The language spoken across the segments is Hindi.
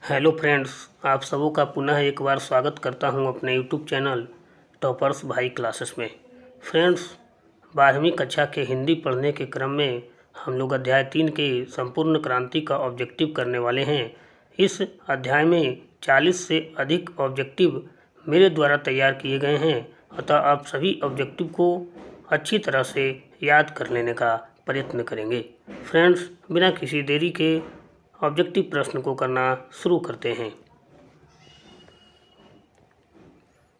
हेलो फ्रेंड्स, आप सबों का पुनः एक बार स्वागत करता हूं अपने यूट्यूब चैनल टॉपर्स भाई क्लासेस में। फ्रेंड्स, 12वीं कक्षा के हिंदी पढ़ने के क्रम में हम लोग अध्याय 3 के संपूर्ण क्रांति का ऑब्जेक्टिव करने वाले हैं। इस अध्याय में 40 से अधिक ऑब्जेक्टिव मेरे द्वारा तैयार किए गए हैं, अतः आप सभी ऑब्जेक्टिव को अच्छी तरह से याद कर लेने का प्रयत्न करेंगे। फ्रेंड्स, बिना किसी देरी के ऑब्जेक्टिव प्रश्न को करना शुरू करते हैं।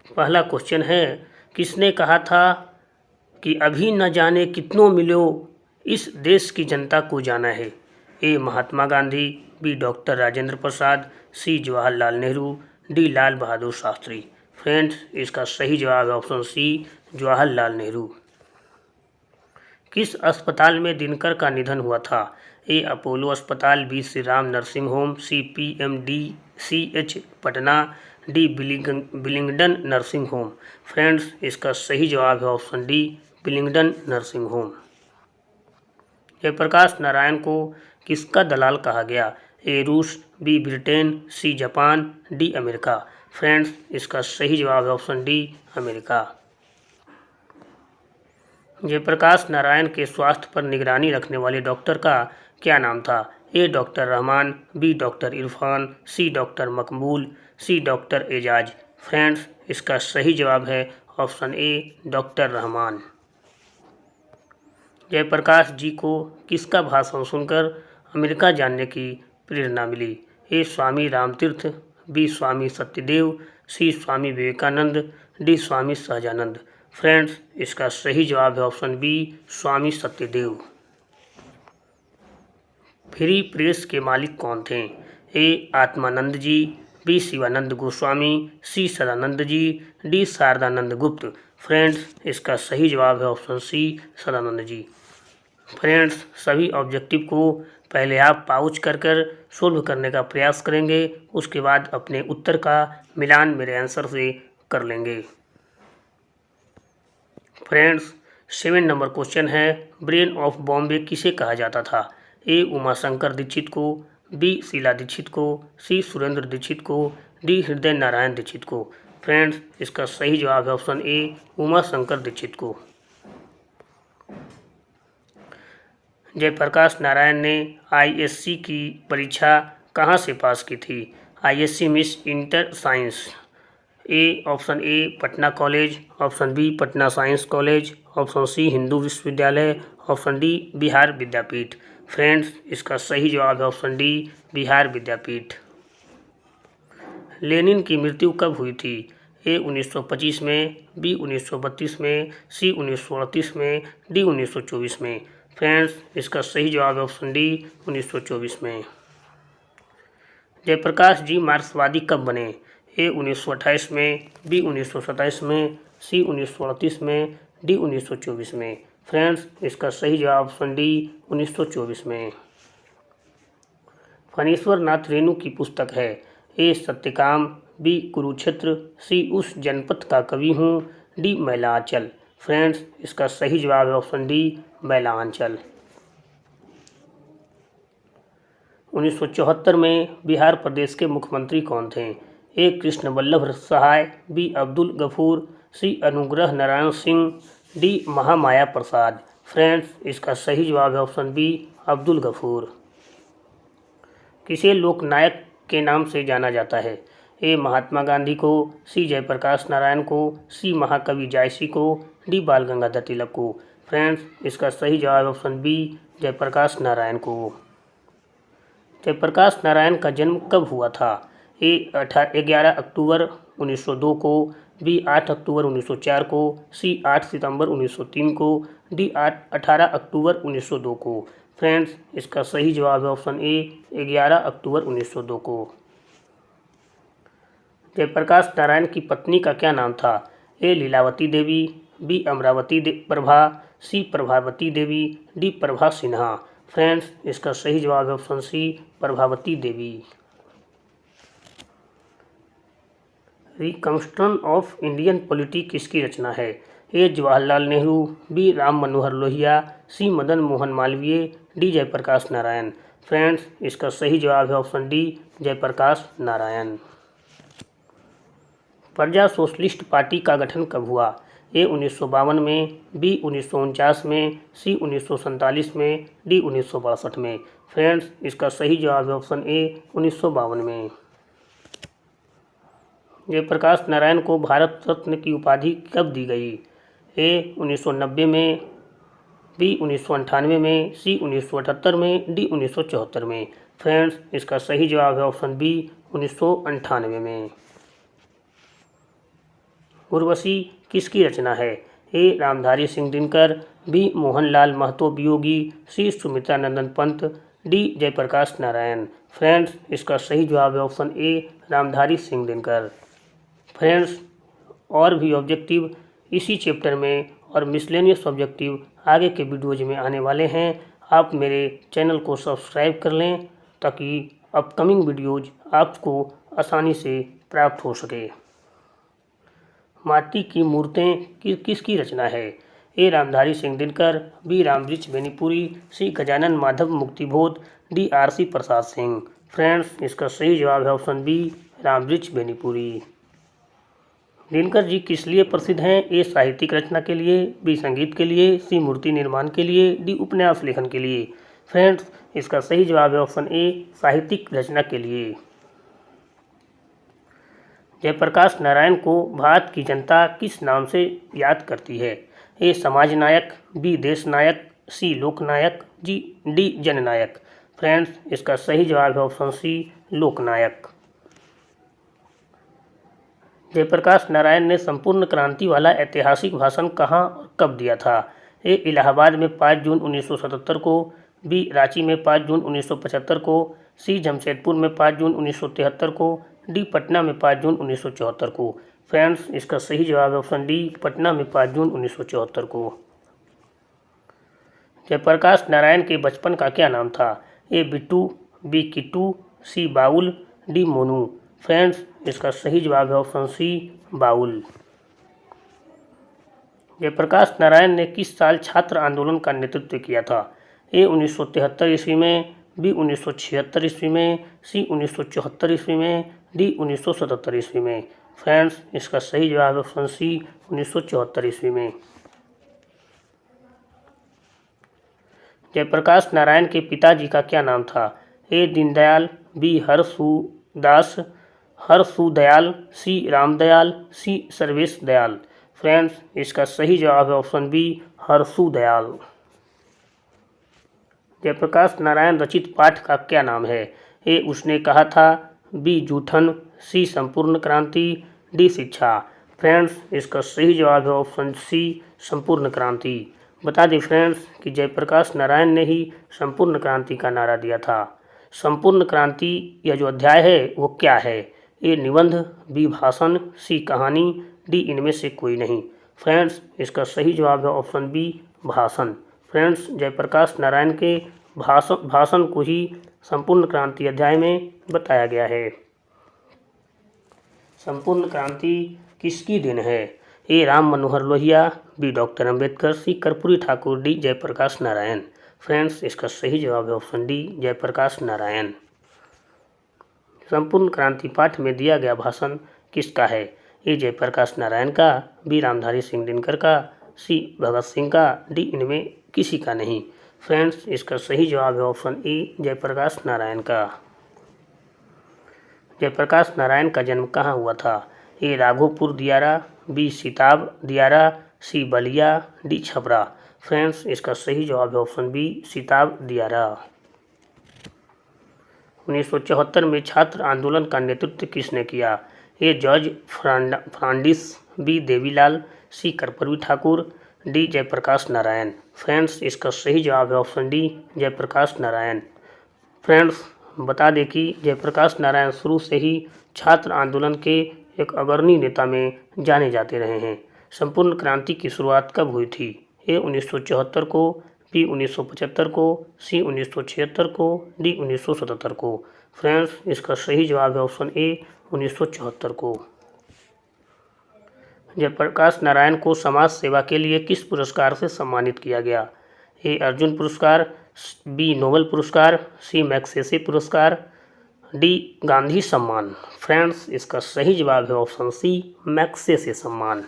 पहला क्वेश्चन है, किसने कहा था कि अभी न जाने कितनों मिलो, इस देश की जनता को जाना है? ए महात्मा गांधी, बी डॉक्टर राजेंद्र प्रसाद, सी जवाहरलाल नेहरू, डी लाल बहादुर शास्त्री। फ्रेंड्स, इसका सही जवाब है ऑप्शन सी, जवाहरलाल नेहरू। किस अस्पताल में दिनकर का निधन हुआ था? ए अपोलो अस्पताल, B Shri Ram nursing home, C PMDCH Patna, D Willingdon nursing home. Friends, इसका सही जवाब है option D, Willingdon nursing home. Jayaprakash Narayan को किसका दलाल कहा गया? ए रूस, B Britain, C Japan, D America. Friends, इसका सही जवाब है option D, America. Jayaprakash Narayan के स्वास्थ्य पर निगरानी रखने वाले डॉक्टर का क्या नाम था? A doctor Rahman, B doctor Irfan, C doctor Maqbool, C doctor Ejaz. Friends, इसका सही जवाब है option A, doctor Rahman. Jayaprakash ji को किसका भाषण सुनकर अमेरिका जाने की प्रेरणा मिली? A Swami Ramtirtha, B Swami Satyadev, C Swami Vivekananda, D Swami Sahajanand. Friends, इसका सही जवाब है option B, Swami Satyadev. Free press के मालिक कौन थे? A Atmanand ji, B Shivanand Goswami, C Sadanand ji, D Sharadanand गुप्त। फ्रेंड्स, इसका सही जवाब है ऑप्शन सी, सदानंद जी। फ्रेंड्स, सभी ऑब्जेक्टिव को पहले आप पाउच कर सोल्व करने का प्रयास करेंगे, उसके बाद अपने उत्तर का मिलान मेरे आंसर से कर लेंगे। फ्रेंड्स, 7 नंबर क्वेश्चन है, ब्रेन ऑफ बॉम्बे किसे कहा जाता था? ए उमाशंकर दीक्षित को, बी शीला दीक्षित को, सी सुरेंद्र दीक्षित को, डी हृदय नारायण दीक्षित को। फ्रेंड्स, इसका सही जवाब है ऑप्शन ए, उमाशंकर दीक्षित को। जयप्रकाश नारायण ने ISC की परीक्षा कहाँ से पास की थी? ISC मिस inter science. A option A Patna college, option B Patna science college, option C Hindu Vishwavidyalaya, option D Bihar Vidyapeeth. Friends, इसका सही जवाब है option D, Bihar Vidyapeeth. Lenin की मृत्यु कब हुई थी? ए 1925 में, बी 1932 में, सी 1938 में, डी 1924 में। फ्रेंड्स, इसका सही जवाब है ऑप्शन डी, 1924 में। जयप्रकाश जी मार्क्सवादी कब बने? ए 1928 में, बी 1927 में, सी 1938 में, डी 1924 में। फ्रेंड्स, इसका सही जवाब ऑप्शन डी, 1924 में। फणीश्वर नाथ रेणु की पुस्तक है? ए सत्यकाम, बी कुरुक्षेत्र, सी उस जनपद का कवि हूँ, डी मैलांचल। फ्रेंड्स, इसका सही जवाब है ऑप्शन डी, मैलांचल। 1974 में बिहार प्रदेश के मुख्यमंत्री कौन थे? ए कृष्ण वल्लभ सहाय, बी अब्दुल गफूर, सी अनुग्रह नारायण सिंह, डी महामाया प्रसाद। फ्रेंड्स, इसका सही जवाब है ऑप्शन बी, अब्दुल गफूर। किसे लोकनायक के नाम से जाना जाता है? ए महात्मा गांधी को, सी जयप्रकाश नारायण को, सी महाकवि जायसी को, डी बाल गंगाधर तिलक को। फ्रेंड्स, इसका सही जवाब है ऑप्शन बी, जयप्रकाश नारायण को। जयप्रकाश नारायण का जन्म कब हुआ था? ए 11 अक्टूबर 1902 को, बी 8 अक्टूबर 1904 को, सी 8 सितंबर 1903 को, डी 18 अक्टूबर 1902 को। फ्रेंड्स, इसका सही जवाब है ऑप्शन ए, 11 अक्टूबर 1902 को। जयप्रकाश नारायण की पत्नी का क्या नाम था? A Lilavati Devi, B Amaravati Prabha, C Prabhavati Devi, D Prabha Sinha. Friends, इसका सही जवाब है option C, Prabhavati Devi. Reconstruction of Indian polity किसकी रचना है? A Jawaharlal Nehru, B Ram Manohar Lohia, C Madan Mohan Malviya, D Jayaprakash Narayan. Friends, इसका सही जवाब है ऑप्शन डी, जयप्रकाश नारायण। प्रजा सोशलिस्ट पार्टी का गठन कब हुआ? ए 1952 में, बी 1949 में, सी 1947 में, डी 1962 में। फ्रेंड्स, इसका सही जवाब है ऑप्शन ए, 1952 में। जयप्रकाश नारायण को भारत रत्न की उपाधि कब दी गई? ए 1990 में, बी 1998 में, सी 1978 में, डी 1974 में। फ्रेंड्स, इसका सही जवाब है ऑप्शन बी, 1998 में। उर्वशी किसकी रचना है? ए रामधारी सिंह दिनकर, बी मोहनलाल महतो वियोगी, सी सुमित्रा नंदन पंत, डी जयप्रकाश नारायण। फ्रेंड्स, इसका सही जवाब है ऑप्शन ए, रामधारी सिंह दिनकर। फ्रेंड्स, और भी ऑब्जेक्टिव इसी चैप्टर में और मिसलेनियस ऑब्जेक्टिव आगे के वीडियोज में आने वाले हैं। आप मेरे चैनल को सब्सक्राइब कर लें ताकि अपकमिंग वीडियोज आपको आसानी से प्राप्त हो सके। माटी की मूर्तें किसकी रचना है? ए रामधारी सिंह दिनकर, बी रामवृक्ष बेनीपुरी, सी Gajanan Madhav Muktibodh, D RC Prasad Singh. Friends, इसका सही जवाब है ऑप्शन बी, रामवृक्ष बेनीपुरी। दिनकर जी किस लिए प्रसिद्ध हैं? ए साहित्यिक रचना के लिए, बी संगीत के लिए, सी मूर्ति निर्माण के लिए, डी उपन्यास लेखन के लिए। फ्रेंड्स, इसका सही जवाब है ऑप्शन ए, साहित्यिक रचना के लिए। जयप्रकाश नारायण को भारत की जनता किस नाम से याद करती है? ए समाज नायक, बी देश नायक, सी लोकनायक, डी जननायक। फ्रेंड्स, इसका सही जवाब है ऑप्शन सी, लोकनायक। जयप्रकाश नारायण ने संपूर्ण क्रांति वाला ऐतिहासिक भाषण कहाँ और कब दिया था? ए इलाहाबाद में 5 जून 1977 को, बी रांची में 5 जून 1975 को, सी जमशेदपुर में 5 जून 1973 को, डी पटना में 5 जून 1974 को। फ्रेंड्स, इसका सही जवाब है ऑप्शन डी, पटना में 5 जून 1974 को। जयप्रकाश नारायण के बचपन का क्या नाम था? A Bittu, B Kittu, C Baul, D Monu. Friends, इसका सही जवाब है ऑप्शन सी, बाउल। जयप्रकाश नारायण ने किस साल छात्र आंदोलन का नेतृत्व किया था? ए 1973 ईस्वी में, बी 1976 ईस्वी में, सी 1974 ईस्वी में, डी 1977 ईस्वी में। फ्रेंड्स, इसका सही जवाब है ऑप्शन सी, 1974 ईस्वी में। जयप्रकाश नारायण के पिताजी का क्या नाम था? ए दीनदयाल, बी हरसुदयाल, सी रामदयाल, सी सर्वेश दयाल। फ्रेंड्स, इसका सही जवाब है ऑप्शन बी, हरसुदयाल। जयप्रकाश नारायण रचित पाठ का क्या नाम है? ए उसने कहा था, बी जूठन, सी संपूर्ण क्रांति, डी शिक्षा। फ्रेंड्स, इसका सही जवाब है ऑप्शन सी, संपूर्ण क्रांति। बता दें फ्रेंड्स कि जयप्रकाश नारायण ने ही संपूर्ण क्रांति का नारा दिया था। संपूर्ण क्रांति यह जो अध्याय है वो क्या है? ए निबंध, बी भाषण, सी कहानी, डी इनमें से कोई नहीं। फ्रेंड्स, इसका सही जवाब है ऑप्शन बी, भाषण। फ्रेंड्स, जयप्रकाश नारायण के भाषण को ही संपूर्ण क्रांति अध्याय में बताया गया है। संपूर्ण क्रांति किसकी देन है? ए राम मनोहर लोहिया, बी डॉक्टर अंबेडकर, सी कर्पूरी ठाकुर, डी जयप्रकाश नारायण। फ्रेंड्स, इसका सही जवाब है ऑप्शन डी, जयप्रकाश नारायण। संपूर्ण क्रांति पाठ में दिया गया भाषण किसका है? ए जयप्रकाश नारायण का, बी रामधारी सिंह दिनकर का, सी भगत सिंह का, डी इनमें किसी का नहीं। फ्रेंड्स, इसका सही जवाब है ऑप्शन ए, जयप्रकाश नारायण का। जयप्रकाश नारायण का जन्म कहाँ हुआ था? ए राघोपुर दियारा, बी सिताब दियारा, सी बलिया, डी छपरा। फ्रेंड्स, इसका सही जवाब है ऑप्शन बी, सिताब दियारा। 1974 में छात्र आंदोलन का नेतृत्व किसने किया? A George Fernandes, B Devilal, C Karpoori Thakur, D Jayaprakash Narayan. Friends, इसका सही जवाब है option D, Jayaprakash Narayan. Friends, बता दें कि जयप्रकाश नारायण शुरू से ही छात्र आंदोलन के एक अग्रणी नेता में जाने जाते रहे हैं। संपूर्ण क्रांति की शुरुआत कब हुई थी? ए 1974 को, बी 1975 को, सी 1976 को, डी 1977 को। फ्रेंड्स, इसका सही जवाब है ऑप्शन ए, 1974 को। जयप्रकाश नारायण को समाज सेवा के लिए किस पुरस्कार से सम्मानित किया गया? ए अर्जुन पुरस्कार, बी नोबेल पुरस्कार, सी मैग्सेसे पुरस्कार, डी गांधी सम्मान। फ्रेंड्स, इसका सही जवाब है ऑप्शन सी, मैग्सेसे सम्मान।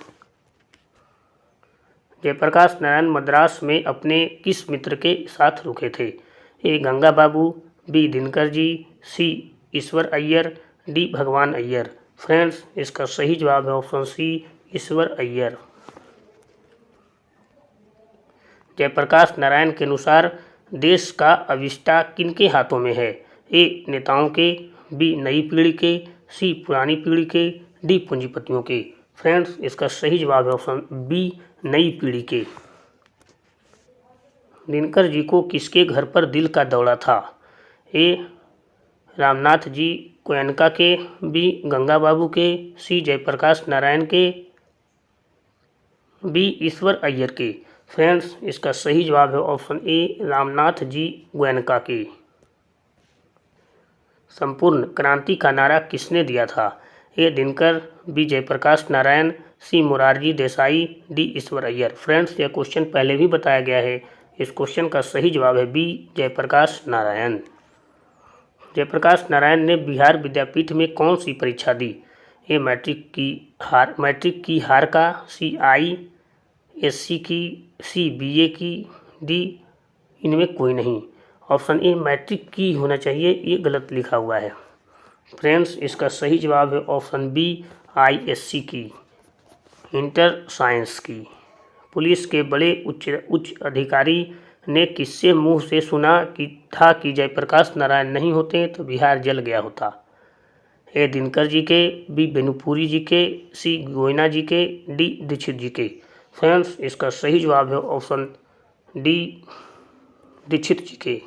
जयप्रकाश नारायण मद्रास में अपने किस मित्र के साथ रुके थे? ए गंगा बाबू, बी दिनकर जी, सी ईश्वर अय्यर, डी भगवान अय्यर। फ्रेंड्स, इसका सही जवाब है ऑप्शन सी, ईश्वर अय्यर। जयप्रकाश नारायण के अनुसार देश का अविष्टा किनके हाथों में है? ए नेताओं के, बी नई पीढ़ी के, सी पुरानी पीढ़ी के, डी पूंजीपतियों के। फ्रेंड्स, इसका सही जवाब है ऑप्शन बी, नई पीढ़ी के। दिनकर जी को किसके घर पर दिल का दौरा था? ए रामनाथ जी गोयनका के, बी गंगा बाबू के, सी जयप्रकाश नारायण के, बी ईश्वर अय्यर के। फ्रेंड्स, इसका सही जवाब है ऑप्शन ए, रामनाथ जी गोयनका के। संपूर्ण क्रांति का नारा किसने दिया था? ए दिनकर, बी जयप्रकाश नारायण, सी मोरारजी देसाई, डी ईश्वर अय्यर। फ्रेंड्स, यह क्वेश्चन पहले भी बताया गया है। इस क्वेश्चन का सही जवाब है बी जयप्रकाश नारायण। जयप्रकाश नारायण ने बिहार विद्यापीठ में कौन सी परीक्षा दी? ए मैट्रिक की हार का, सी ISC की, सी BA की, डी इनमें कोई नहीं। ऑप्शन ए मैट्रिक की होना चाहिए, ये गलत लिखा हुआ है। फ्रेंड्स, इसका सही जवाब है ऑप्शन बी ISC की, इंटर साइंस की। पुलिस के बड़े उच्च अधिकारी ने किससे मुंह से सुना कि जयप्रकाश नारायण नहीं होते तो बिहार जल गया होता? ए दिनकर जी के, बी बेनुपुरी जी के, सी गोयना जी के, डी दीक्षित जी के। फ्रेंड्स, इसका सही जवाब है ऑप्शन डी दीक्षित जी के।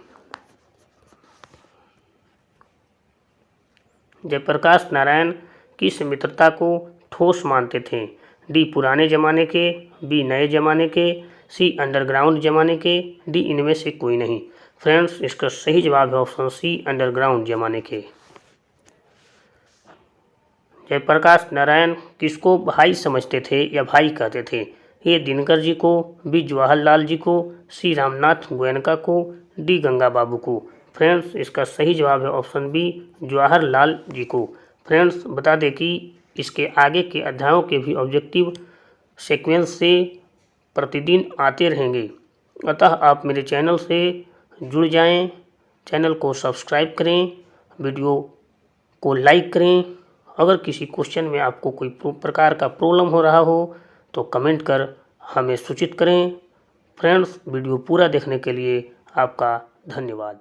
जयप्रकाश नारायण किस मित्रता को ठोस मानते थे? डी पुराने जमाने के, बी नए जमाने के, सी अंडरग्राउंड जमाने के, डी इनमें से कोई नहीं। फ्रेंड्स, इसका सही जवाब है ऑप्शन सी, अंडरग्राउंड जमाने के। जयप्रकाश नारायण किसको भाई समझते थे या भाई कहते थे? ए दिनकर जी को, बी जवाहरलाल जी को, सी रामनाथ गोयनका को, डी गंगा बाबू को। फ्रेंड्स, इसका सही जवाब है ऑप्शन बी, जवाहरलाल जी को। फ्रेंड्स, बता दें कि इसके आगे के अध्यायों के भी ऑब्जेक्टिव सीक्वेंस से प्रतिदिन आते रहेंगे, अतः आप मेरे चैनल से जुड़ जाएं, चैनल को सब्सक्राइब करें, वीडियो को लाइक करें। अगर किसी क्वेश्चन में आपको कोई प्रकार का प्रॉब्लम हो रहा हो तो कमेंट कर हमें सूचित करें। फ्रेंड्स, वीडियो पूरा देखने के लिए आपका धन्यवाद।